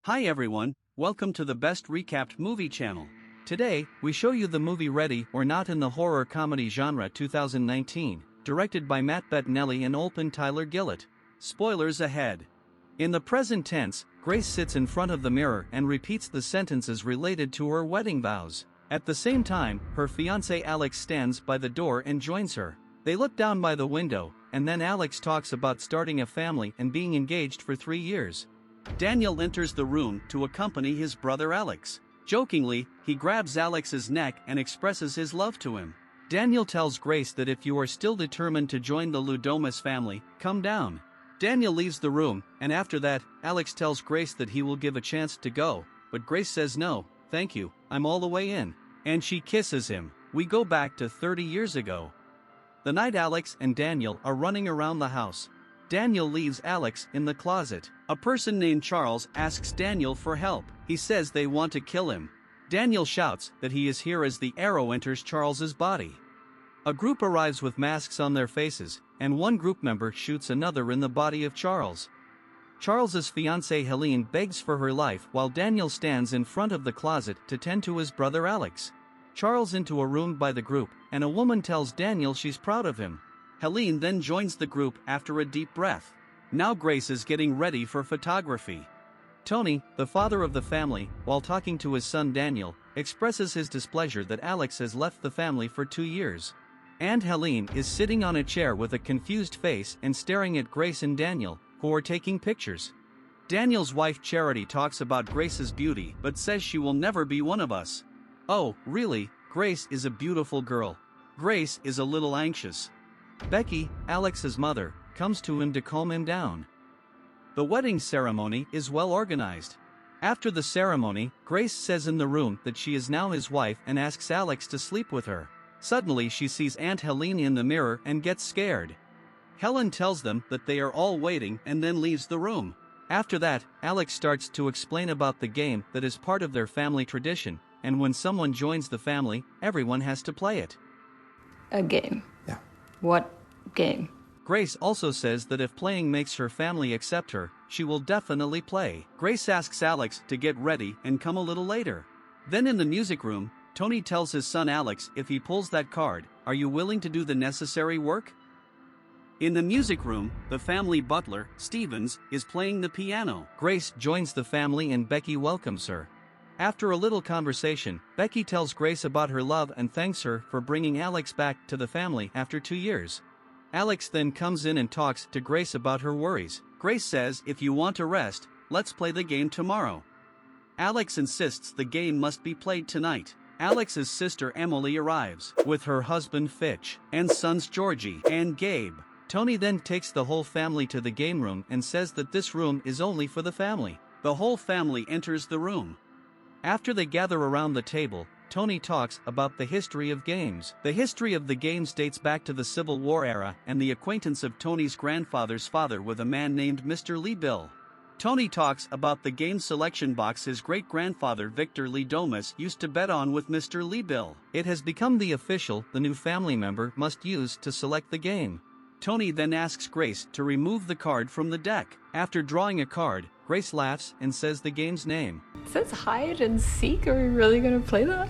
Hi everyone, welcome to the best recapped movie channel. Today, we show you the movie Ready or Not in the horror comedy genre 2019, directed by Matt Bettinelli and Olpen Tyler Gillett. Spoilers ahead. In the present tense, Grace sits in front of the mirror and repeats the sentences related to her wedding vows. At the same time, her fiancé Alex stands by the door and joins her. They look down by the window, and then Alex talks about starting a family and being engaged for 3 years. Daniel enters the room to accompany his brother Alex. Jokingly, he grabs Alex's neck and expresses his love to him. Daniel tells Grace that if you are still determined to join the Ludomus family, come down. Daniel leaves the room, and after that, Alex tells Grace that he will give a chance to go, but Grace says no, thank you, I'm all the way in. And she kisses him. We go back to 30 years ago. The night Alex and Daniel are running around the house. Daniel leaves Alex in the closet. A person named Charles asks Daniel for help. He says they want to kill him. Daniel shouts that he is here as the arrow enters Charles's body. A group arrives with masks on their faces, and one group member shoots another in the body of Charles. Charles's fiancée Helene begs for her life while Daniel stands in front of the closet to tend to his brother Alex. Charles into a room by the group, and a woman tells Daniel she's proud of him. Helene then joins the group after a deep breath. Now Grace is getting ready for photography. Tony, the father of the family, while talking to his son Daniel, expresses his displeasure that Alex has left the family for 2 years. And Helene is sitting on a chair with a confused face and staring at Grace and Daniel, who are taking pictures. Daniel's wife Charity talks about Grace's beauty but says she will never be one of us. Oh, really, Grace is a beautiful girl. Grace is a little anxious. Becky, Alex's mother, comes to him to calm him down. The wedding ceremony is well organized. After the ceremony, Grace says in the room that she is now his wife and asks Alex to sleep with her. Suddenly she sees Aunt Helene in the mirror and gets scared. Helen tells them that they are all waiting and then leaves the room. After that, Alex starts to explain about the game that is part of their family tradition, and when someone joins the family, everyone has to play it. A game. Yeah. What game? Grace also says that if playing makes her family accept her, she will definitely play. Grace asks Alex to get ready and come a little later. Then in the music room, Tony tells his son Alex if he pulls that card, are you willing to do the necessary work? In the music room, the family butler, Stevens, is playing the piano. Grace joins the family and Becky welcomes her. After a little conversation, Becky tells Grace about her love and thanks her for bringing Alex back to the family after 2 years. Alex then comes in and talks to Grace about her worries. Grace says if you want to rest, let's play the game tomorrow. Alex insists the game must be played tonight. Alex's sister Emily arrives, with her husband Fitch, and sons Georgie and Gabe. Tony then takes the whole family to the game room and says that this room is only for the family. The whole family enters the room. After they gather around the table, Tony talks about the history of games. The history of the games dates back to the Civil War era and the acquaintance of Tony's grandfather's father with a man named Mr. Lee Bill. Tony talks about the game selection box his great-grandfather Victor Lee Domus used to bet on with Mr. Lee Bill. It has become the new family member must use to select the game. Tony then asks Grace to remove the card from the deck. After drawing a card, Grace laughs and says the game's name. It says hide and seek. Are we really gonna play that?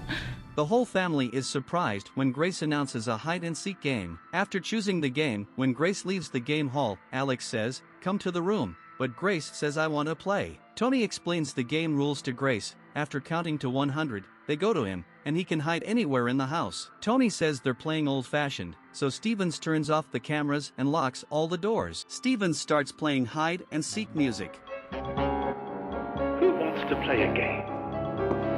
The whole family is surprised when Grace announces a hide-and-seek game. After choosing the game, when Grace leaves the game hall, Alex says, come to the room, but Grace says I want to play. Tony explains the game rules to Grace. After counting to 100, they go to him, and he can hide anywhere in the house. Tony says they're playing old-fashioned, so Stevens turns off the cameras and locks all the doors. Stevens starts playing hide-and-seek music. Who wants to play a game?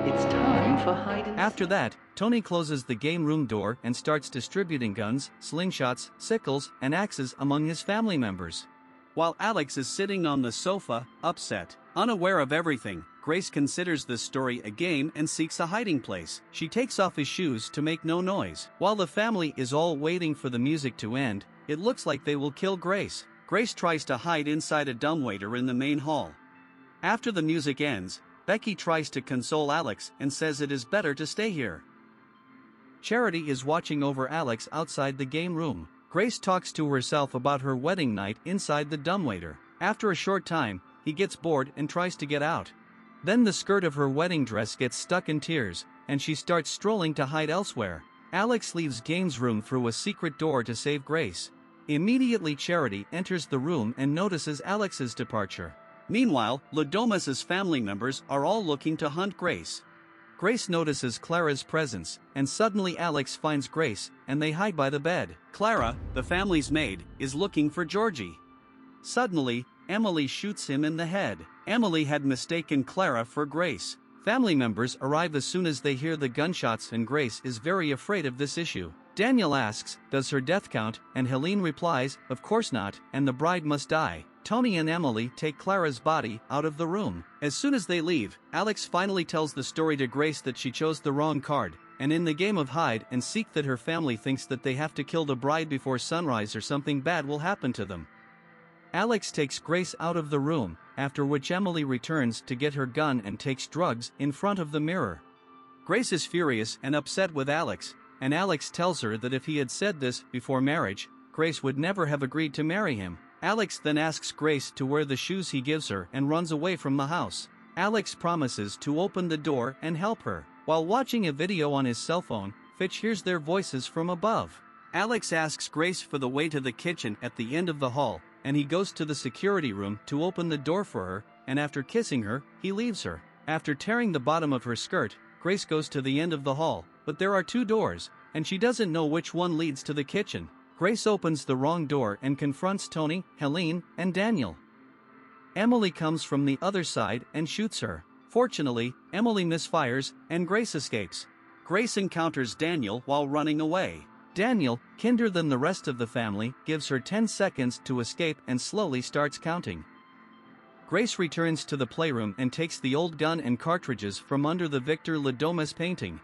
It's time for hide and After that, Tony closes the game room door and starts distributing guns, slingshots, sickles, and axes among his family members. While Alex is sitting on the sofa, upset, unaware of everything, Grace considers this story a game and seeks a hiding place. She takes off his shoes to make no noise. While the family is all waiting for the music to end, it looks like they will kill Grace. Grace tries to hide inside a dumbwaiter in the main hall. After the music ends, Becky tries to console Alex and says it is better to stay here. Charity is watching over Alex outside the game room. Grace talks to herself about her wedding night inside the dumbwaiter. After a short time, he gets bored and tries to get out. Then the skirt of her wedding dress gets stuck in tears, and she starts strolling to hide elsewhere. Alex leaves Gaines' room through a secret door to save Grace. Immediately Charity enters the room and notices Alex's departure. Meanwhile, Ladomas's family members are all looking to hunt Grace. Grace notices Clara's presence, and suddenly Alex finds Grace, and they hide by the bed. Clara, the family's maid, is looking for Georgie. Suddenly, Emily shoots him in the head. Emily had mistaken Clara for Grace. Family members arrive as soon as they hear the gunshots, and Grace is very afraid of this issue. Daniel asks, does her death count, and Helene replies, of course not, and the bride must die. Tony and Emily take Clara's body out of the room. As soon as they leave, Alex finally tells the story to Grace that she chose the wrong card, and in the game of hide and seek that her family thinks that they have to kill the bride before sunrise or something bad will happen to them. Alex takes Grace out of the room, after which Emily returns to get her gun and takes drugs in front of the mirror. Grace is furious and upset with Alex, and Alex tells her that if he had said this before marriage, Grace would never have agreed to marry him. Alex then asks Grace to wear the shoes he gives her and runs away from the house. Alex promises to open the door and help her. While watching a video on his cell phone, Fitch hears their voices from above. Alex asks Grace for the way to the kitchen at the end of the hall, and he goes to the security room to open the door for her, and after kissing her, he leaves her. After tearing the bottom of her skirt, Grace goes to the end of the hall, but there are two doors, and she doesn't know which one leads to the kitchen. Grace opens the wrong door and confronts Tony, Helene, and Daniel. Emily comes from the other side and shoots her. Fortunately, Emily misfires, and Grace escapes. Grace encounters Daniel while running away. Daniel, kinder than the rest of the family, gives her 10 seconds to escape and slowly starts counting. Grace returns to the playroom and takes the old gun and cartridges from under the Victor Ladomas painting.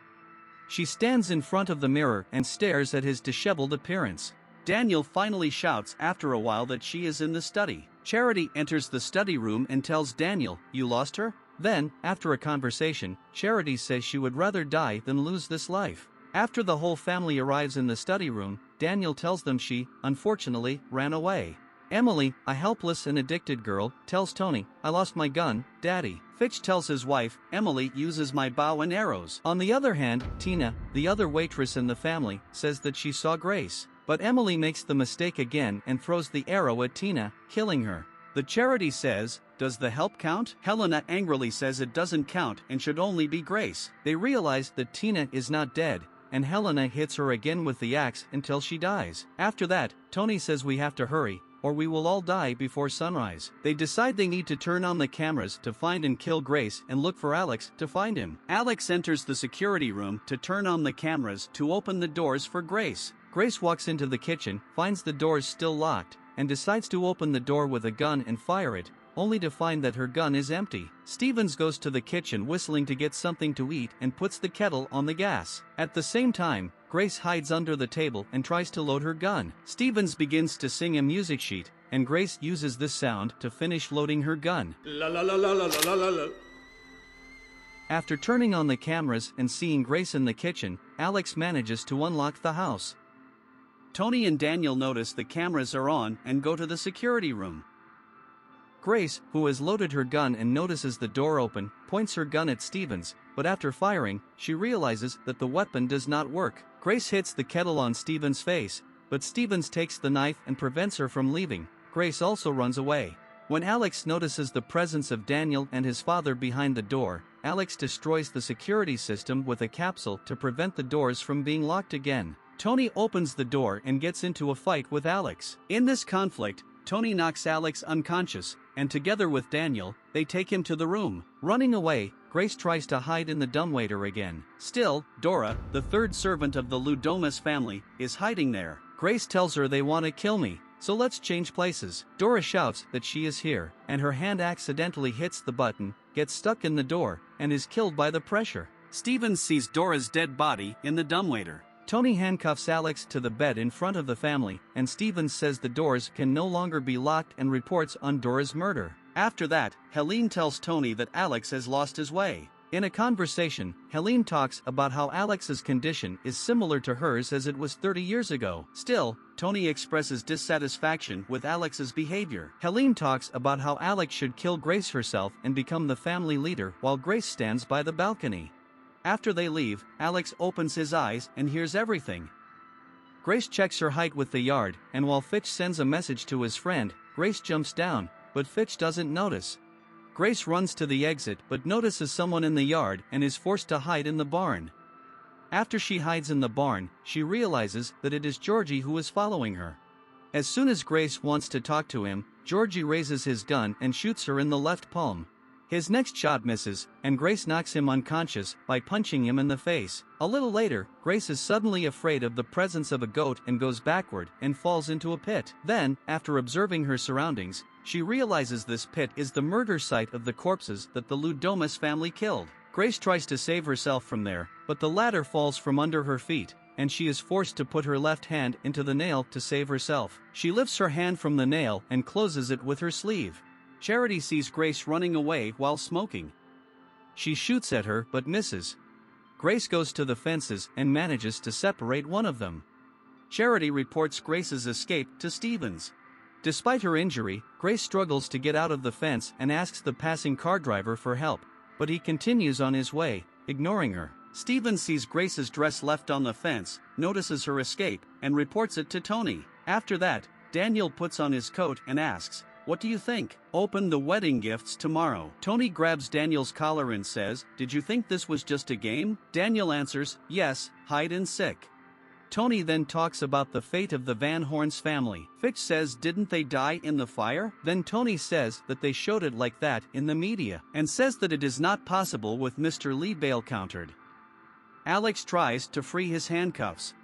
She stands in front of the mirror and stares at his disheveled appearance. Daniel finally shouts after a while that she is in the study. Charity enters the study room and tells Daniel, "You lost her?" Then, after a conversation, Charity says she would rather die than lose this life. After the whole family arrives in the study room, Daniel tells them she, unfortunately, ran away. Emily, a helpless and addicted girl, tells Tony, "I lost my gun, Daddy." Fitch tells his wife, "Emily uses my bow and arrows." On the other hand, Tina, the other waitress in the family, says that she saw Grace. But Emily makes the mistake again and throws the arrow at Tina, killing her. The Charity says, "Does the help count?" Helena angrily says it doesn't count and should only be Grace. They realize that Tina is not dead, and Helena hits her again with the axe until she dies. After that, Tony says we have to hurry, or we will all die before sunrise. They decide they need to turn on the cameras to find and kill Grace and look for Alex to find him. Alex enters the security room to turn on the cameras to open the doors for Grace. Grace walks into the kitchen, finds the doors still locked, and decides to open the door with a gun and fire it, only to find that her gun is empty. Stevens goes to the kitchen whistling to get something to eat and puts the kettle on the gas. At the same time, Grace hides under the table and tries to load her gun. Stevens begins to sing a music sheet, and Grace uses this sound to finish loading her gun. La la la la la la la la. After turning on the cameras and seeing Grace in the kitchen, Alex manages to unlock the house. Tony and Daniel notice the cameras are on and go to the security room. Grace, who has loaded her gun and notices the door open, points her gun at Stevens, but after firing, she realizes that the weapon does not work. Grace hits the kettle on Stevens' face, but Stevens takes the knife and prevents her from leaving. Grace also runs away. When Alex notices the presence of Daniel and his father behind the door, Alex destroys the security system with a capsule to prevent the doors from being locked again. Tony opens the door and gets into a fight with Alex. In this conflict, Tony knocks Alex unconscious, and together with Daniel, they take him to the room. Running away, Grace tries to hide in the dumbwaiter again. Still, Dora, the third servant of the Ladomas family, is hiding there. Grace tells her they want to kill me, so let's change places. Dora shouts that she is here, and her hand accidentally hits the button, gets stuck in the door, and is killed by the pressure. Stevens sees Dora's dead body in the dumbwaiter. Tony handcuffs Alex to the bed in front of the family, and Stevens says the doors can no longer be locked and reports on Dora's murder. After that, Helene tells Tony that Alex has lost his way. In a conversation, Helene talks about how Alex's condition is similar to hers as it was 30 years ago. Still, Tony expresses dissatisfaction with Alex's behavior. Helene talks about how Alex should kill Grace herself and become the family leader while Grace stands by the balcony. After they leave, Alex opens his eyes and hears everything. Grace checks her height with the yard, and while Fitch sends a message to his friend, Grace jumps down, but Fitch doesn't notice. Grace runs to the exit but notices someone in the yard and is forced to hide in the barn. After she hides in the barn, she realizes that it is Georgie who is following her. As soon as Grace wants to talk to him, Georgie raises his gun and shoots her in the left palm. His next shot misses, and Grace knocks him unconscious by punching him in the face. A little later, Grace is suddenly afraid of the presence of a goat and goes backward and falls into a pit. Then, after observing her surroundings, she realizes this pit is the murder site of the corpses that the Ludomus family killed. Grace tries to save herself from there, but the ladder falls from under her feet, and she is forced to put her left hand into the nail to save herself. She lifts her hand from the nail and closes it with her sleeve. Charity sees Grace running away while smoking. She shoots at her but misses. Grace goes to the fences and manages to separate one of them. Charity reports Grace's escape to Stevens. Despite her injury, Grace struggles to get out of the fence and asks the passing car driver for help, but he continues on his way, ignoring her. Stevens sees Grace's dress left on the fence, notices her escape, and reports it to Tony. After that, Daniel puts on his coat and asks, "What do you think? Open the wedding gifts tomorrow." Tony grabs Daniel's collar and says, "Did you think this was just a game?" Daniel answers, "Yes, hide and seek." Tony then talks about the fate of the Van Horn's family. Fitch says, "Didn't they die in the fire?" Then Tony says that they showed it like that in the media, and says that it is not possible with Mr. Lee bail countered. Alex tries to free his handcuffs.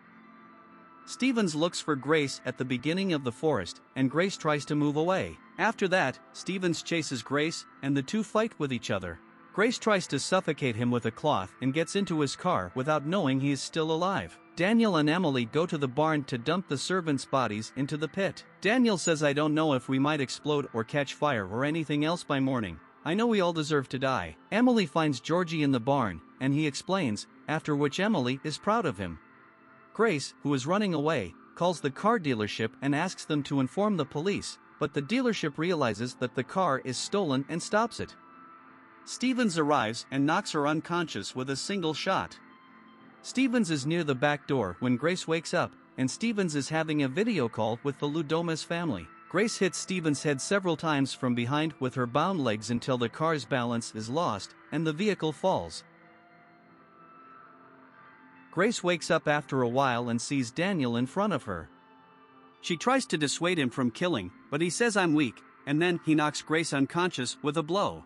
Stevens looks for Grace at the beginning of the forest, and Grace tries to move away. After that, Stevens chases Grace, and the two fight with each other. Grace tries to suffocate him with a cloth and gets into his car without knowing he is still alive. Daniel and Emily go to the barn to dump the servants' bodies into the pit. Daniel says, "I don't know if we might explode or catch fire or anything else by morning. I know we all deserve to die." Emily finds Georgie in the barn, and he explains, after which Emily is proud of him. Grace, who is running away, calls the car dealership and asks them to inform the police, but the dealership realizes that the car is stolen and stops it. Stevens arrives and knocks her unconscious with a single shot. Stevens is near the back door when Grace wakes up, and Stevens is having a video call with the Ludomus family. Grace hits Stevens' head several times from behind with her bound legs until the car's balance is lost, and the vehicle falls. Grace wakes up after a while and sees Daniel in front of her. She tries to dissuade him from killing, but he says, "I'm weak," and then he knocks Grace unconscious with a blow.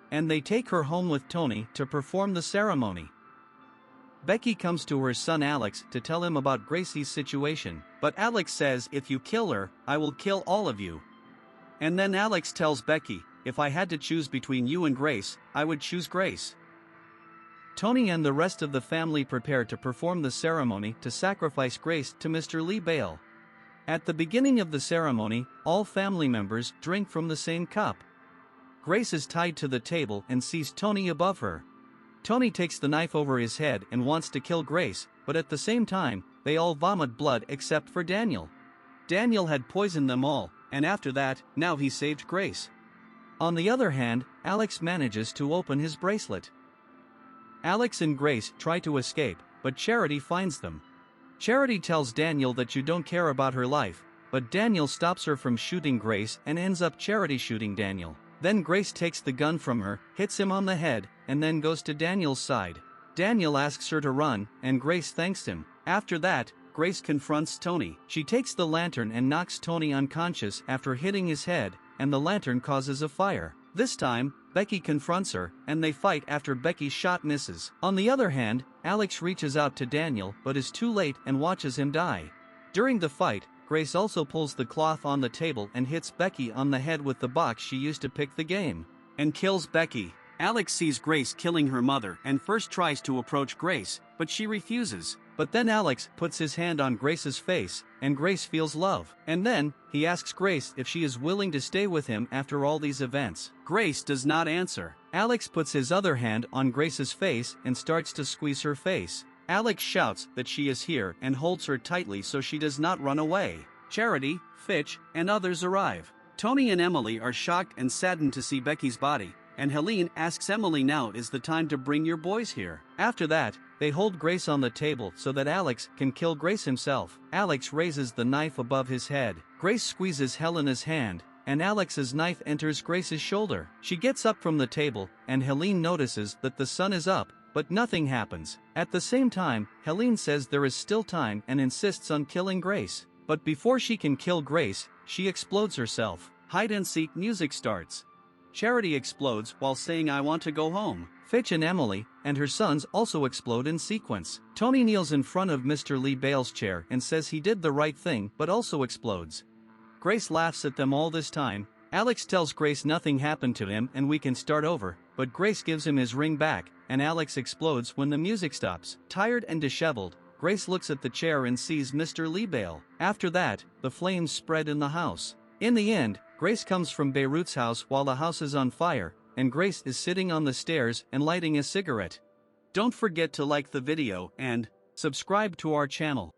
And they take her home with Tony to perform the ceremony. Becky comes to her son Alex to tell him about Gracie's situation, but Alex says, "If you kill her, I will kill all of you." And then Alex tells Becky, "If I had to choose between you and Grace, I would choose Grace." Tony and the rest of the family prepare to perform the ceremony to sacrifice Grace to Mr. Lee Bale. At the beginning of the ceremony, all family members drink from the same cup. Grace is tied to the table and sees Tony above her. Tony takes the knife over his head and wants to kill Grace, but at the same time, they all vomit blood except for Daniel. Daniel had poisoned them all, and after that, now he saved Grace. On the other hand, Alex manages to open his bracelet. Alex and Grace try to escape, but Charity finds them. Charity tells Daniel that you don't care about her life, but Daniel stops her from shooting Grace and ends up Charity shooting Daniel. Then Grace takes the gun from her, hits him on the head, and then goes to Daniel's side. Daniel asks her to run, and Grace thanks him. After that, Grace confronts Tony. She takes the lantern and knocks Tony unconscious after hitting his head, and the lantern causes a fire. This time, Becky confronts her, and they fight after Becky's shot misses. On the other hand, Alex reaches out to Daniel but is too late and watches him die. During the fight, Grace also pulls the cloth on the table and hits Becky on the head with the box she used to pick the game, and kills Becky. Alex sees Grace killing her mother and first tries to approach Grace, but she refuses. But then Alex puts his hand on Grace's face, and Grace feels love. And then, he asks Grace if she is willing to stay with him after all these events. Grace does not answer. Alex puts his other hand on Grace's face and starts to squeeze her face. Alex shouts that she is here and holds her tightly so she does not run away. Charity, Fitch, and others arrive. Tony and Emily are shocked and saddened to see Becky's body, and Helene asks Emily now is the time to bring your boys here. After that, they hold Grace on the table so that Alex can kill Grace himself. Alex raises the knife above his head. Grace squeezes Helene's hand, and Alex's knife enters Grace's shoulder. She gets up from the table, and Helene notices that the sun is up, but nothing happens. At the same time, Helene says there is still time and insists on killing Grace. But before she can kill Grace, she explodes herself. Hide-and-seek music starts. Charity explodes while saying I want to go home. Fitch and Emily and her sons also explode in sequence. Tony kneels in front of Mr. Lee Bale's chair and says he did the right thing but also explodes. Grace laughs at them all this time. Alex tells Grace nothing happened to him and we can start over, but Grace gives him his ring back, and Alex explodes when the music stops. Tired and disheveled, Grace looks at the chair and sees Mr. Lee Bale. After that, the flames spread in the house. In the end, Grace comes from Beirut's house while the house is on fire, and Grace is sitting on the stairs and lighting a cigarette. Don't forget to like the video and subscribe to our channel.